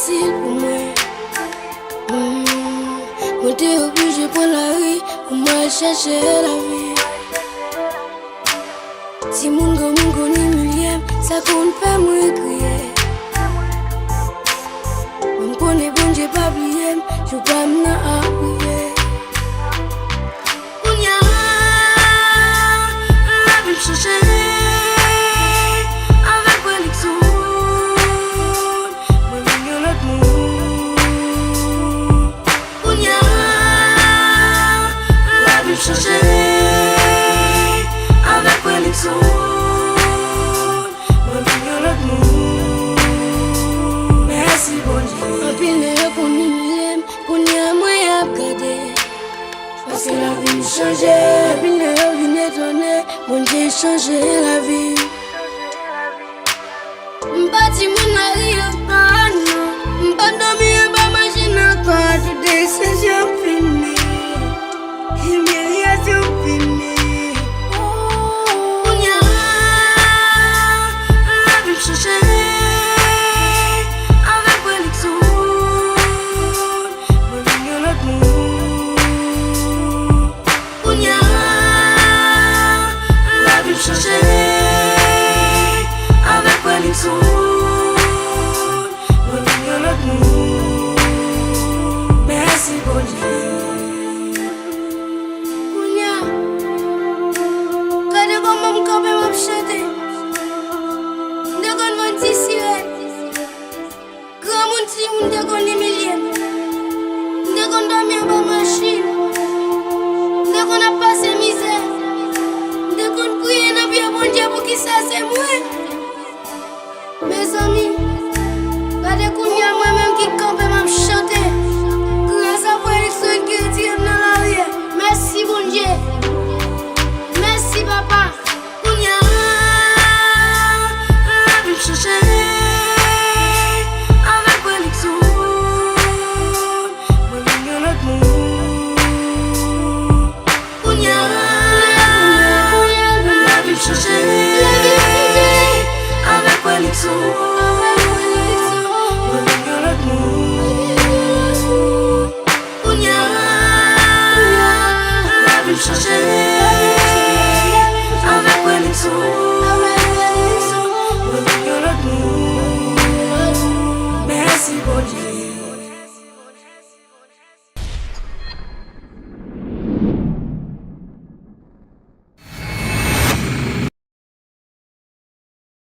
facile pour moi. Moi t'es obligé pour la rue, pour moi chercher la vie. Si mon gars ni millième, ça compte pas moi crier. Même qu'on est bon, j'ai pas oublié, je pas m'en appuyer. On y a la vie chercher. Avec connexion, merci bon Dieu. En pile qu'on m'aime, qu'on y a moyen de garder. Parce que la vie change, en pile vient étonner, bon Dieu change la vie. M'bati mon arrière, m'bandami ba machine quoi, tout décision finie. Humiliation finie. On y a la vie chercher avec connexion. Mon vieux l'autre monde. On y a la vie chercher avec connexion. Mon vieux l'autre monde. Merci bon Dieu. Mes amis